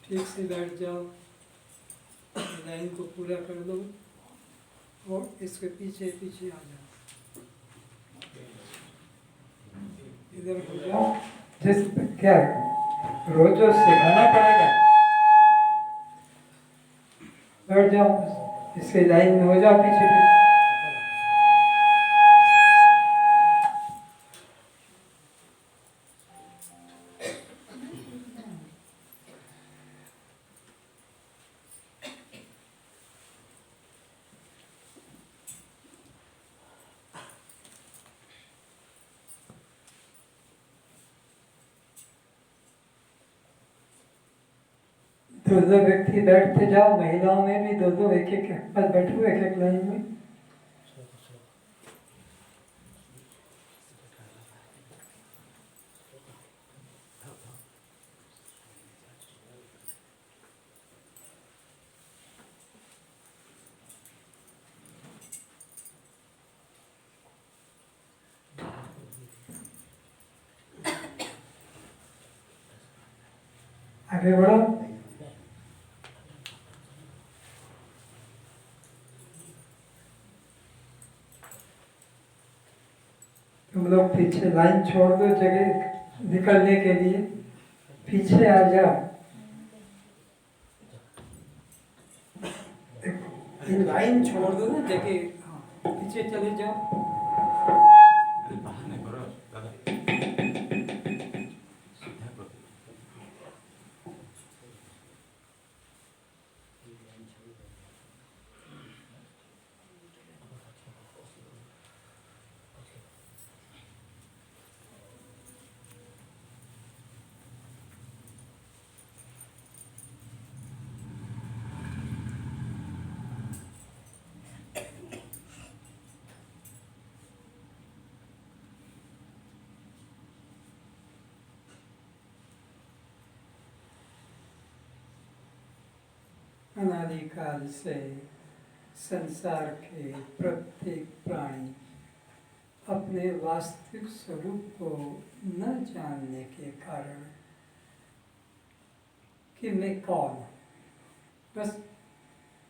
ठीक से बैठ जाओ, लाइन को पूरा कर दो और इसके पीछे पीछे आ जाओ, इधर हो जाओ। जिस क्या रोज सिखाना पड़ेगा, बैठ जाओ, इसके लाइन में हो जाओ पीछे पीछे। दो व्यक्ति बैठते जाओ, महिलाओं में भी दो एक एक पर बैठो, एक एक लाइन में। आगे बढ़ो। तुम लोग पीछे लाइन छोड़ दो जगह निकलने के लिए, पीछे आ जाओ। ये लाइन छोड़ दो ना जगह, पीछे चले जाओ। अनादिकाल से संसार के प्रत्येक प्राणी अपने वास्तविक स्वरूप को न जानने के कारण कि मैं कौन हूँ, बस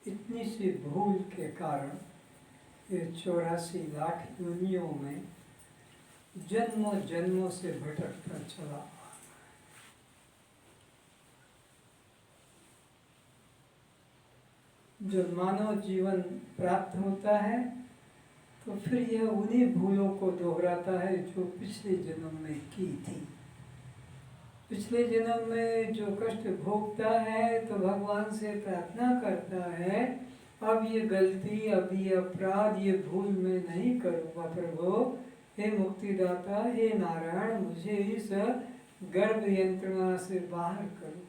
इतनी सी भूल के कारण ये 84 लाख योनियों में जन्मों जन्मों से भटकता चला। जब मानव जीवन प्राप्त होता है तो फिर यह उन्हीं भूलों को दोहराता है जो पिछले जन्म में की थी। पिछले जन्म में जो कष्ट भोगता है तो भगवान से प्रार्थना करता है, अब ये गलती, अब ये अपराध, ये भूल मैं नहीं करूँगा प्रभु। हे मुक्तिदाता, हे नारायण, मुझे इस गर्भ यंत्रणा से बाहर करो।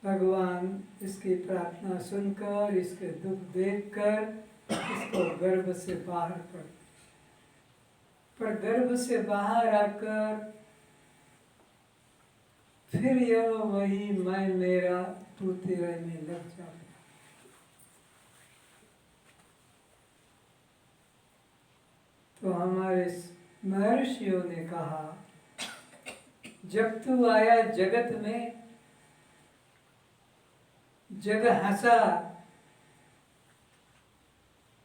भगवान इसकी प्रार्थना सुनकर, इसके दुख देखकर इसको गर्भ से बाहर कर, पर गर्भ से बाहर आकर फिर यह वही मैं मेरा तू तेरा में लग जाता। तो हमारे महर्षियों ने कहा, जब तू आया जगत में, जग हंसा,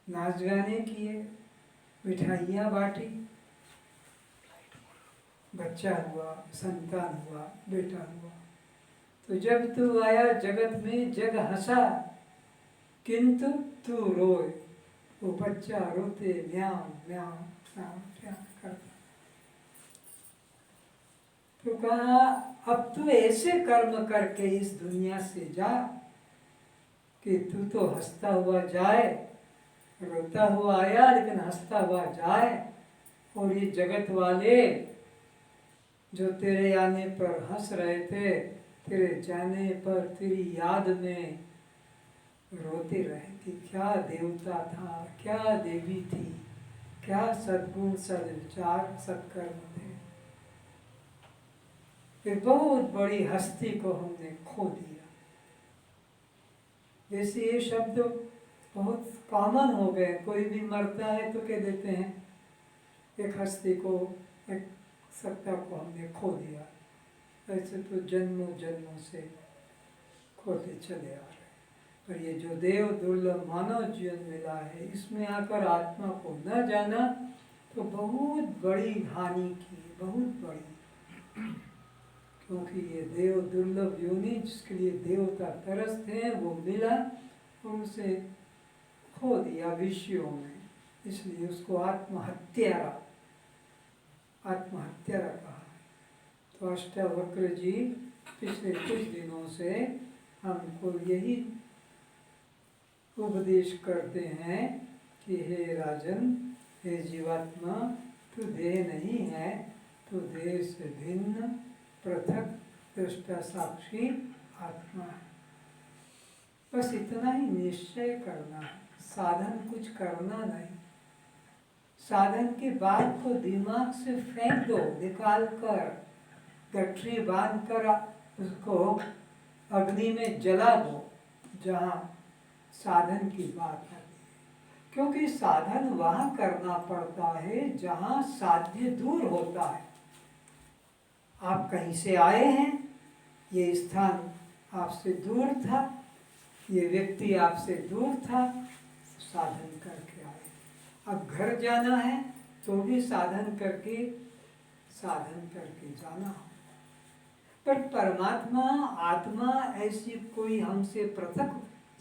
नाच गाने किए, मिठाइयाँ बांटी, बच्चा हुआ, संतान हुआ, बेटा हुआ। तो जब तू आया जगत में जग हंसा, किंतु तू रोए। वो बच्चा रोते म्याऊं म्याऊं म्याऊं क्या करता। तो कहा, अब तू ऐसे कर्म करके इस दुनिया से जा कि तू तो हंसता हुआ जाए, रोता हुआ आया लेकिन हंसता हुआ जाए, और ये जगत वाले जो तेरे आने पर हंस रहे थे, तेरे जाने पर तेरी याद में रोते रहे कि क्या देवता था, क्या देवी थी, क्या सद्गुण, सद्विचार, सत्कर्म थे। एक बहुत बड़ी हस्ती को हमने खो दिया। जैसे ये शब्द बहुत कॉमन हो गए, कोई भी मरता है तो कह देते हैं एक हस्ती को, एक सत्ता को हमने खो दिया। ऐसे तो जन्मों जन्मों से खोते चले आ रहे। पर ये जो देव दुर्लभ मानव जीवन मिला है, इसमें आकर आत्मा को न जाना तो बहुत बड़ी हानि की, बहुत बड़ी। क्योंकि ये देव दुर्लभ योनि जिसके लिए देवता तरसते हैं वो मिला, उनसे खो दिया विषयों में, इसलिए उसको आत्महत्यारा कहा। तो अष्टावक्र जी पिछले कुछ दिनों से हमको यही उपदेश करते हैं कि हे राजन, हे जीवात्मा, तू देह नहीं है, तू देह से भिन्न पृथक दृष्टा साक्षी आत्मा है। बस इतना ही निश्चय करना है, साधन कुछ करना नहीं। साधन की बात को दिमाग से फेंक दो, निकाल कर गठरी बांध कर उसको अग्नि में जला दो जहाँ साधन की बात है। क्योंकि साधन वहाँ करना पड़ता है जहाँ साध्य दूर होता है। आप कहीं से आए हैं, ये स्थान आपसे दूर था, ये व्यक्ति आपसे दूर था, साधन करके आए। अब घर जाना है तो भी साधन करके जाना। पर परमात्मा आत्मा ऐसी कोई हमसे पृथक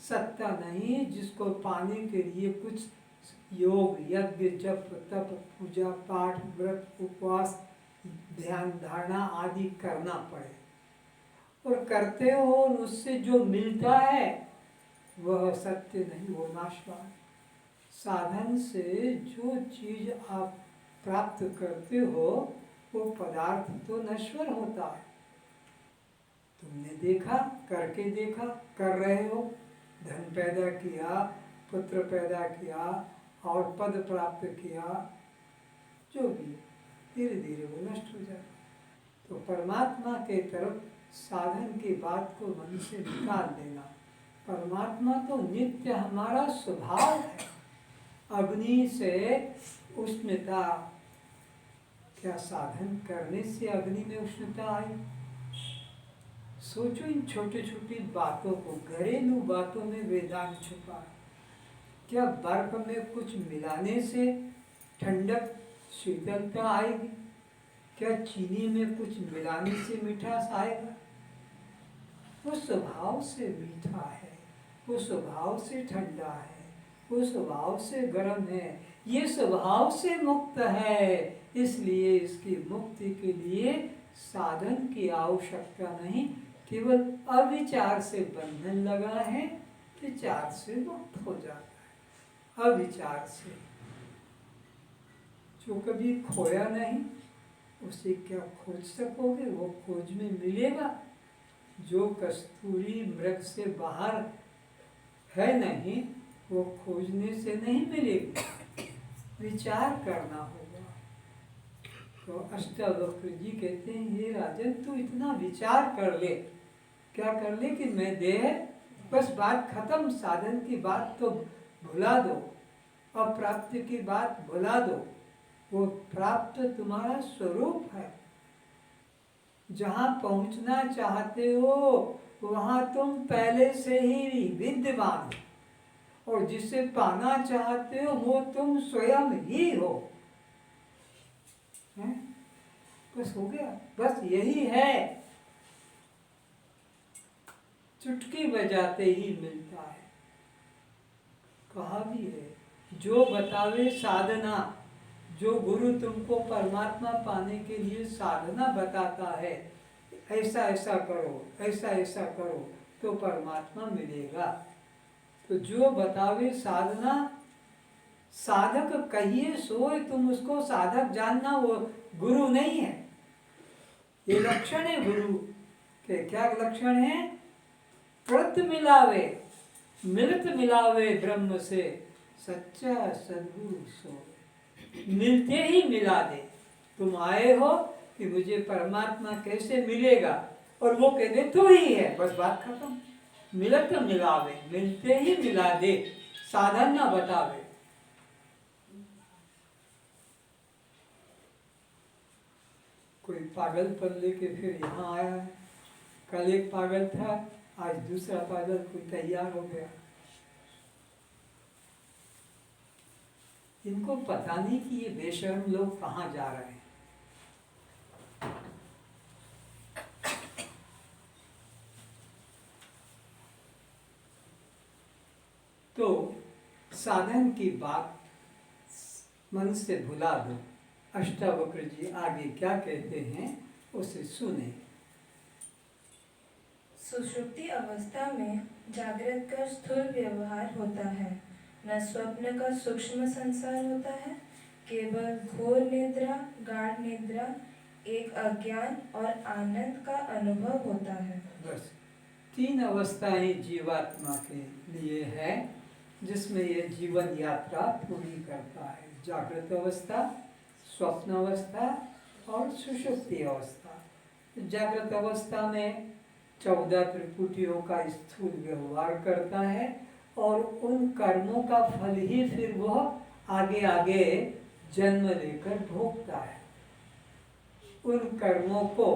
सत्ता नहीं जिसको पाने के लिए कुछ योग यज्ञ जप तप पूजा पाठ व्रत उपवास ध्यान धारणा आदि करना पड़े। और करते हो और उससे जो मिलता है वह सत्य नहीं, वो नाशवान। साधन से जो चीज आप प्राप्त करते हो वो पदार्थ तो नश्वर होता है। तुमने देखा, करके देखा, कर रहे हो, धन पैदा किया, पुत्र पैदा किया और पद प्राप्त किया, जो भी धीरे धीरे वो नष्ट हो जाता। तो परमात्मा के तरफ साधन की बात को मन से निकाल देना। परमात्मा तो नित्य हमारा स्वभाव है। अग्नि से उष्णता, क्या साधन करने से अग्नि में उष्णता आई? सोचो इन छोटी छोटी बातों को, घरेलू बातों में वेदांत छुपा है। क्या बर्फ में कुछ मिलाने से ठंडक शीतलता आएगी? क्या चीनी में कुछ मिलाने से मिठास आएगा? वो स्वभाव से मीठा है, वो स्वभाव से ठंडा है, वो स्वभाव से गर्म है, ये स्वभाव से मुक्त है। इसलिए इसकी मुक्ति के लिए साधन की आवश्यकता नहीं, केवल अविचार से बंधन लगा है, विचार से मुक्त हो जाता है। अविचार से जो कभी खोया नहीं उसे क्या खोज सकोगे? वो खोज में मिलेगा। जो कस्तूरी मृग से बाहर है नहीं, वो खोजने से नहीं मिलेगी, विचार करना होगा। तो अष्टावक्र जी कहते हैं, हे राजन तू इतना विचार कर ले। क्या कर ले? कि मैं देह, बस बात खत्म। साधन की बात तो भुला दो, अप्राप्त की बात भुला दो। वो प्राप्त तुम्हारा स्वरूप है। जहाँ पहुँचना चाहते हो वहाँ तुम पहले से ही विद्यमान हो, और जिसे पाना चाहते हो वो तुम स्वयं ही हो। बस हो गया, बस यही है। चुटकी बजाते ही मिलता है। कहा भी है, जो बतावे साधना, जो गुरु तुमको परमात्मा पाने के लिए साधना बताता है, ऐसा ऐसा करो, ऐसा ऐसा करो तो परमात्मा मिलेगा। तो जो बतावे साधना, साधक कहिए सोए, तुम उसको साधक जानना, वो गुरु नहीं है। ये लक्षण है गुरु के। क्या लक्षण है? प्रत मिलावे, मिलत मिलावे ब्रह्म से, सच्चा सद्गुरु सोए। मिलते ही मिला दे। तुम आए हो कि मुझे परमात्मा कैसे मिलेगा, और वो कहते तू ही है, बस बात खत्म। मिलत मिलावे, मिलते ही मिला दे, साधन ना बतावे। कोई पागलपन लेके फिर यहाँ आया है। कल एक पागल था, आज दूसरा पागल कोई तैयार हो गया। इनको पता नहीं कि ये बेशर्म लोग कहाँ जा रहे हैं। तो साधन की बात मन से भुला दो। अष्टावक्र जी आगे क्या कहते हैं उसे सुने। सुषुप्ति अवस्था में जागृत का स्थूल व्यवहार होता है, न स्वप्न का सूक्ष्म संसार होता है। केवल घोर निद्रा, गाढ़ निद्रा, एक अज्ञान और आनंद का अनुभव होता है। बस 3 अवस्थाएं जीवात्मा के लिए है, जिसमें यह जीवन यात्रा पूरी करता है। जागृत अवस्था, स्वप्न अवस्था और सुषुप्ति अवस्था। जागृत अवस्था में 14 त्रिपुटियों का स्थूल व्यवहार करता है, और उन कर्मों का फल ही फिर वह आगे आगे जन्म लेकर भोगता है। उन कर्मों को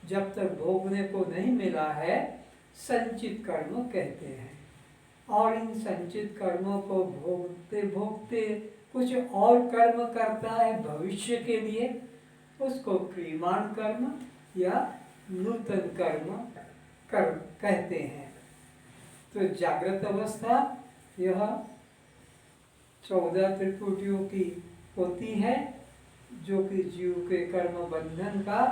जब तक भोगने को नहीं मिला है संचित कर्म कहते हैं। और इन संचित कर्मों को भोगते भोगते कुछ और कर्म करता है भविष्य के लिए, उसको क्रियमाण कर्म या नूतन कर्म कहते हैं। तो जागृत अवस्था यह 14 त्रिपुटियों की होती है, जो कि जीव के कर्म बंधन का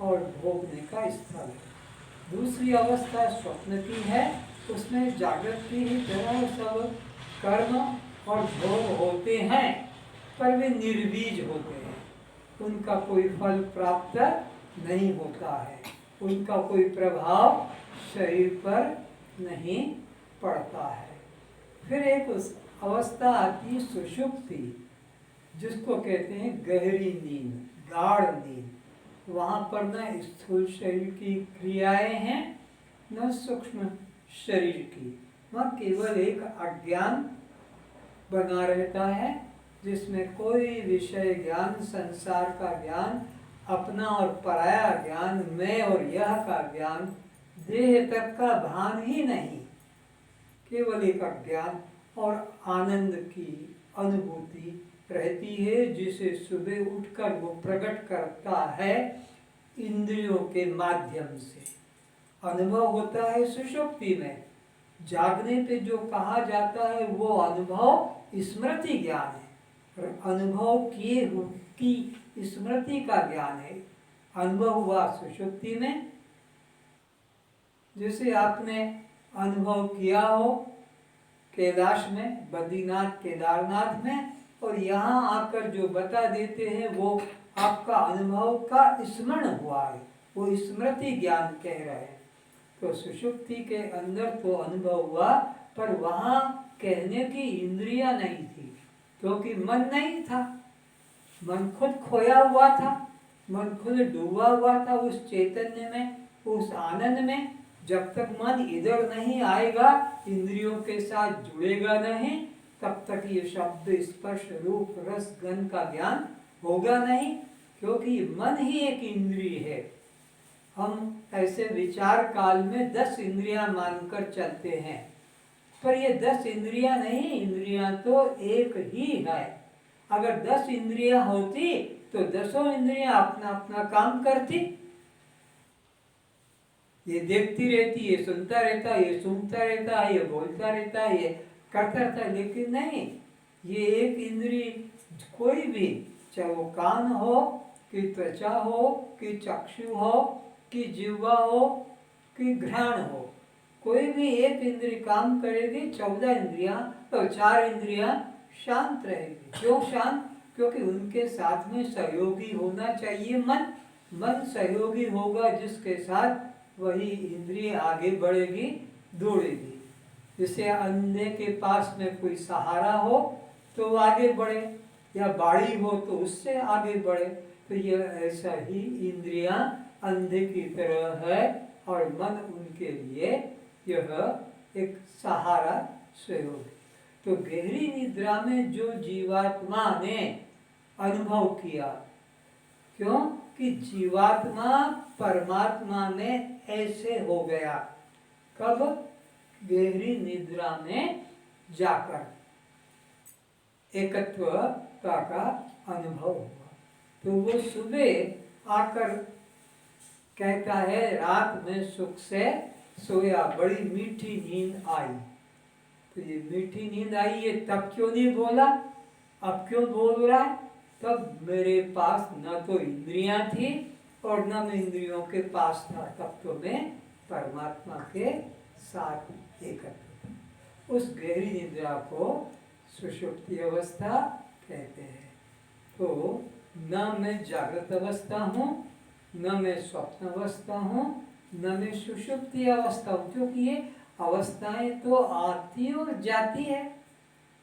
और भोगने का स्थल है। दूसरी अवस्था स्वप्न की है, उसमें जागृत की ही तरह सब कर्म और भोग होते हैं, पर वे निर्बीज होते हैं, उनका कोई फल प्राप्त नहीं होता है, उनका कोई प्रभाव शरीर पर नहीं पड़ता है। फिर एक अवस्था आती है सुषुप्ति, जिसको कहते हैं गहरी नींद, गाढ़ नींद। वहाँ पर न स्थूल शरीर की क्रियाएं हैं न सूक्ष्म शरीर की, वहाँ केवल एक अज्ञान बना रहता है, जिसमें कोई विषय ज्ञान, संसार का ज्ञान, अपना और पराया ज्ञान, मैं और यह का ज्ञान, देह तक का भान ही नहीं, केवल एक अज्ञान और आनंद की अनुभूति रहती है, जिसे सुबह उठकर वो प्रकट करता है इंद्रियों के माध्यम से। अनुभव होता है सुषुप्ति में। जागने पे जो कहा जाता है वो अनुभव स्मृति ज्ञान है, अनुभव किए की स्मृति का ज्ञान है। अनुभव हुआ सुषुप्ति में, जैसे आपने अनुभव किया हो कैलाश में, बद्रीनाथ केदारनाथ में, और यहाँ आकर जो बता देते हैं वो आपका अनुभव का स्मरण हुआ है, वो स्मृति ज्ञान कह रहे हैं। तो सुषुप्ति के अंदर तो अनुभव हुआ, पर वहाँ कहने की इंद्रियां नहीं थी, क्योंकि मन नहीं था, मन खुद खोया हुआ था, मन खुद डूबा हुआ था उस चैतन्य में, उस आनंद में। जब तक मन इधर नहीं आएगा, इंद्रियों के साथ जुड़ेगा नहीं, तब तक ये शब्द, स्पर्श, रूप, रस, गंध का ज्ञान होगा नहीं, क्योंकि मन ही एक इंद्रिय है। हम ऐसे विचार काल में 10 इंद्रियां मानकर चलते हैं, पर ये 10 इंद्रियां नहीं, इंद्रियां तो एक ही है। अगर 10 इंद्रियां होती तो 10 इंद्रियां अपना अपना काम करती, ये देखती रहती, ये सुनता रहता, ये सूंघता रहता है, ये बोलता रहता है, ये करता रहता है, लेकिन नहीं, ये एक इंद्रिय कोई भी, चाहे वो कान हो कि त्वचा हो कि चक्षु हो कि जिह्वा हो कि घ्राण हो, कोई भी एक इंद्रिय काम करेगी, 14 इंद्रियां तो 4 इंद्रियां शांत रहेगी। क्यों शांत? क्योंकि उनके साथ में सहयोगी होना चाहिए मन। मन सहयोगी होगा जिसके साथ, वही इंद्रिय आगे बढ़ेगी, दौड़ेगी। जैसे अंधे के पास में कोई सहारा हो तो वो आगे बढ़े, या बाड़ी हो तो उससे आगे बढ़े। तो ये ऐसा ही इंद्रियां अंधे की तरह है, और मन उनके लिए यह एक सहारा, सहयोग। तो गहरी निद्रा में जो जीवात्मा ने अनुभव किया, क्यों कि जीवात्मा परमात्मा में ऐसे हो गया, कब? गहरी निद्रा में जाकर एकत्वता का अनुभव हुआ। तो वो सुबह आकर कहता है, रात में सुख से सोया, बड़ी मीठी नींद आई। तो ये मीठी नींद आई, ये तब क्यों नहीं बोला, अब क्यों बोल रहा है? तब मेरे पास न तो इंद्रियां थी और न मैं इंद्रियों के पास था, तब तो मैं परमात्मा के साथ एकत्र था। उस गहरी निद्रा को सुषुप्ति अवस्था कहते हैं। तो न मैं जागृत अवस्था हूँ, न मैं स्वप्न अवस्था हूँ, न मैं सुषुप्ति अवस्था हूँ, क्योंकि ये अवस्थाएं तो आती और जाती है,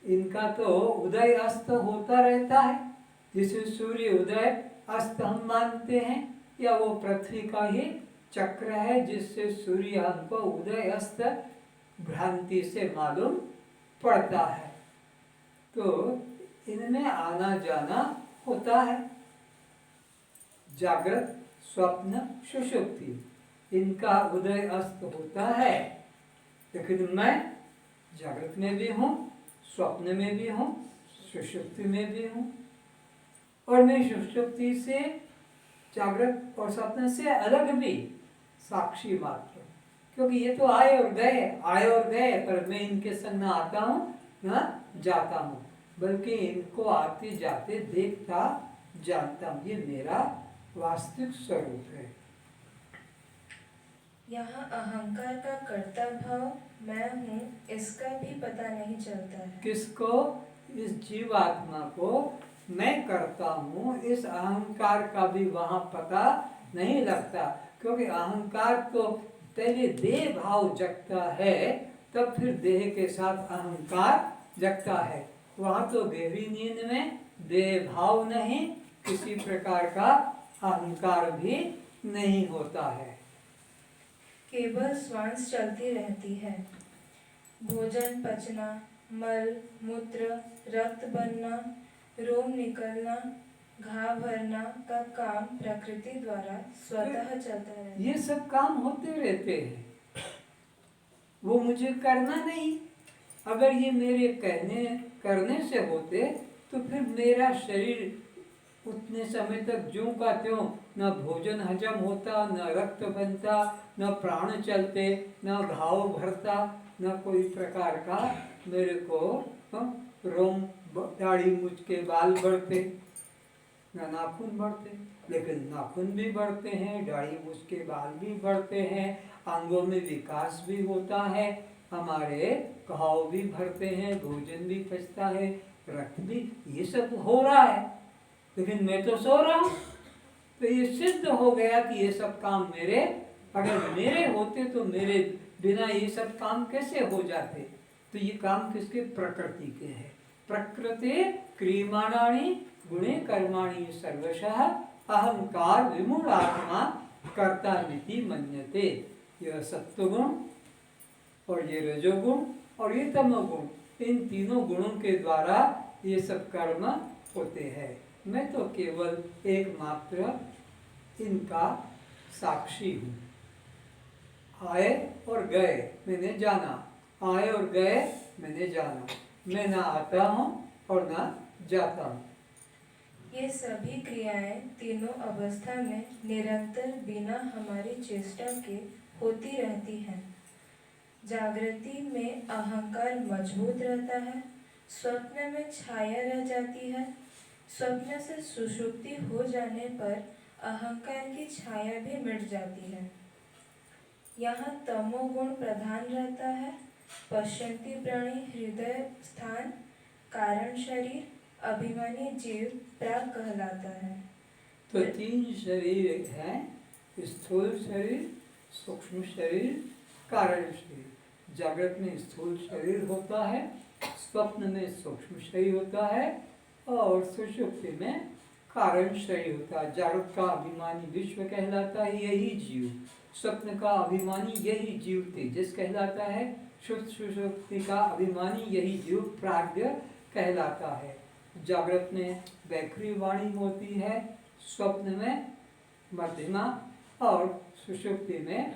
इनका तो उदय अस्त होता रहता है। जिसे सूर्य उदय अस्त हम मानते हैं, या वो पृथ्वी का ही चक्र है, जिससे सूर्य हमको उदय अस्त भ्रांति से मालूम पड़ता है। तो इनमें आना जाना होता है। जागृत स्वप्न सुषुप्ति, इनका उदय अस्त होता है। लेकिन मैं जागृत में भी हूँ, स्वप्न में भी हूँ, सुषुप्ति में भी हूँ। और मैं सुषुप्ति से, जागृत और स्वप्न से अलग भी साक्षी मात्र, क्योंकि ये तो आए और गए, पर मैं इनके संग न आता हूँ न जाता हूँ, बल्कि इनको आते जाते देखता जानता हूँ। ये मेरा वास्तविक स्वरूप है। यहाँ अहंकार का कर्ता भाव मैं हूँ, इसका भी पता नहीं चलता है। किसको? इस जीवात्मा को मैं करता हूँ, इस अहंकार का भी वहाँ पता नहीं लगता, क्योंकि अहंकार तो पहले देह भाव जगता है, तब फिर देह के साथ अहंकार जगता है। वहाँ तो गहरी नींद में देह भाव नहीं, किसी प्रकार का अहंकार भी नहीं होता है। केवल श्वास चलती रहती है। भोजन पचना, मल मूत्र, रक्त बनना, रोम निकलना, घाव भरना का काम प्रकृति द्वारा स्वतः चलता रहता है। ये सब काम होते रहते हैं, वो मुझे करना नहीं। अगर ये मेरे करने से होते तो फिर मेरा शरीर उतने समय तक ज्यों का त्यों न भोजन हजम होता, न रक्त बनता, न प्राण चलते, न घाव भरता, न कोई प्रकार का मेरे को रोम, दाढ़ी, मूछ के बाल बढ़ते, न नाखून बढ़ते। लेकिन नाखून भी बढ़ते हैं, दाढ़ी मूछ के बाल भी बढ़ते हैं, अंगों में विकास भी होता है, हमारे घाव भी भरते हैं, भोजन भी पचता है, रक्त भी, ये सब हो रहा है। लेकिन मैं तो सो रहा हूँ। तो ये सिद्ध हो गया कि ये सब काम मेरे, अगर मेरे होते तो मेरे बिना ये सब काम कैसे हो जाते। तो ये काम किसके? प्रकृति के हैं। प्रकृति क्रियमाणानि गुणे कर्माणि सर्वशः अहंकार विमूढ़ आत्मा कर्ता नीति मन्यते। यह सत्वगुण और ये रजोगुण और ये तमोगुण, इन तीनों गुणों के द्वारा ये सब कर्म होते हैं। मैं तो केवल एकमात्र इनका साक्षी हूँ। आए और गए मैंने जाना, आए और गए मैंने जाना, मैं ना आता हूँ और ना जाता हूँ। ये सभी क्रियाएं तीनों अवस्था में निरंतर बिना हमारी चेष्टा के होती रहती हैं। जागृति में अहंकार मजबूत रहता है, स्वप्न में छाया रह जाती है, स्वप्न से सुषुप्ति हो जाने पर अहंकार की छाया भी मिट जाती है। यहाँ तमोगुण प्रधान रहता है। पश्यन्ति प्राणी हृदय स्थान, कारण शरीर, अभिमानी जीव प्राग कहलाता है। तो तीन शरीर हैं, स्थूल शरीर, सूक्ष्म शरीर, कारण शरीर। जागृत में स्थूल शरीर होता है, स्वप्न में सूक्ष्म शरीर होता है और सुषुप्ति में कारण शरीर होता है। जागृत का अभिमानी विश्व कहलाता है, यही जीव। स्वप्न का अभिमानी यही जीव तेजस कहलाता है। सुषुप्ति का अभिमानी यही जीव प्राज्ञ कहलाता है। जागृत में वैखरी वाणी होती है, स्वप्न में मध्यमा और सुषुप्ति में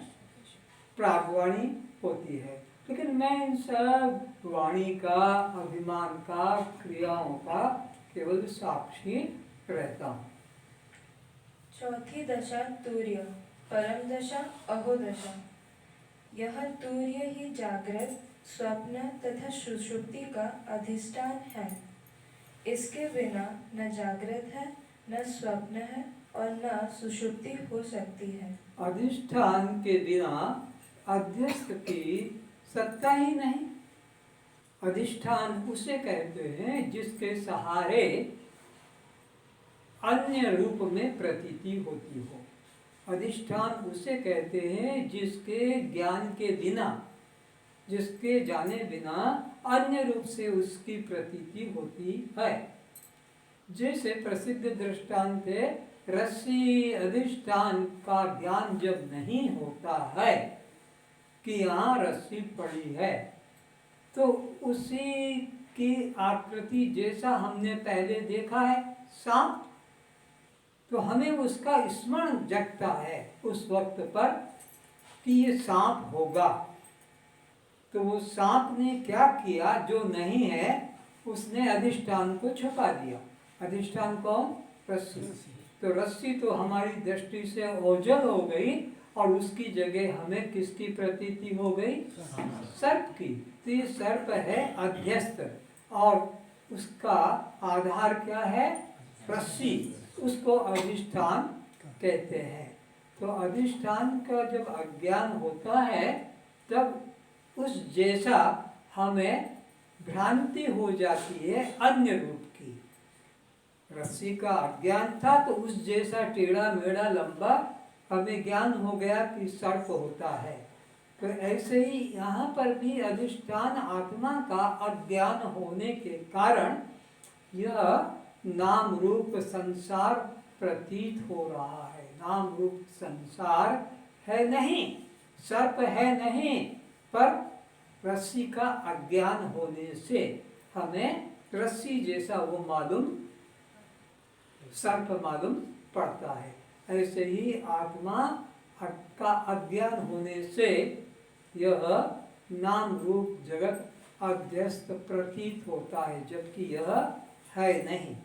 प्रागवाणी होती है। लेकिन मैं इन सब वाणी का, अभिमान का, क्रियाओं का केवल साक्षी रहता हूँ। चौथी दशा तूर्य, परम दशा अहोदशा। यह तूर्य ही जागृत, स्वप्न तथा सुषुप्ति का अधिष्ठान है। इसके बिना न जागृत है, न स्वप्न है और न सुषुप्ति हो सकती है। अधिष्ठान के बिना अध्यस्त की सत्ता ही नहीं। अधिष्ठान उसे कहते हैं जिसके सहारे अन्य रूप में प्रतीति होती हो। अधिष्ठान उसे कहते हैं जिसके ज्ञान के बिना, जिसके जाने बिना अन्य रूप से उसकी प्रतीति होती है। जैसे प्रसिद्ध दृष्टांत है, रस्सी अधिष्ठान का ज्ञान जब नहीं होता है कि यहाँ रस्सी पड़ी है, तो उसी की आकृति जैसा हमने पहले देखा है सांप, तो हमें उसका स्मरण जगता है उस वक्त पर कि ये सांप होगा। तो वो सांप ने क्या किया, जो नहीं है उसने अधिष्ठान को छुपा दिया। अधिष्ठान कौन? रस्सी। तो रस्सी तो हमारी दृष्टि से ओझल हो गई और उसकी जगह हमें किसकी प्रतीति हो गई? सर्प की। तो ये सर्प है अध्यस्त और उसका आधार क्या है? रस्सी। उसको अधिष्ठान कहते हैं। तो अधिष्ठान का जब अज्ञान होता है तब उस जैसा हमें भ्रांति हो जाती है अन्य रूप की। रस्सी का अज्ञान था तो उस जैसा टेढ़ा मेढ़ा लंबा हमें ज्ञान हो गया कि सर्प होता है। तो ऐसे ही यहाँ पर भी अधिष्ठान आत्मा का अज्ञान होने के कारण यह नाम रूप संसार प्रतीत हो रहा है। नाम रूप संसार है नहीं, सर्प है नहीं, पर रस्सी का अज्ञान होने से हमें रस्सी जैसा वो मालूम, सर्प मालूम पड़ता है। ऐसे ही आत्मा का अज्ञान होने से यह नाम रूप जगत अध्यस्त प्रतीत होता है, जबकि यह है नहीं।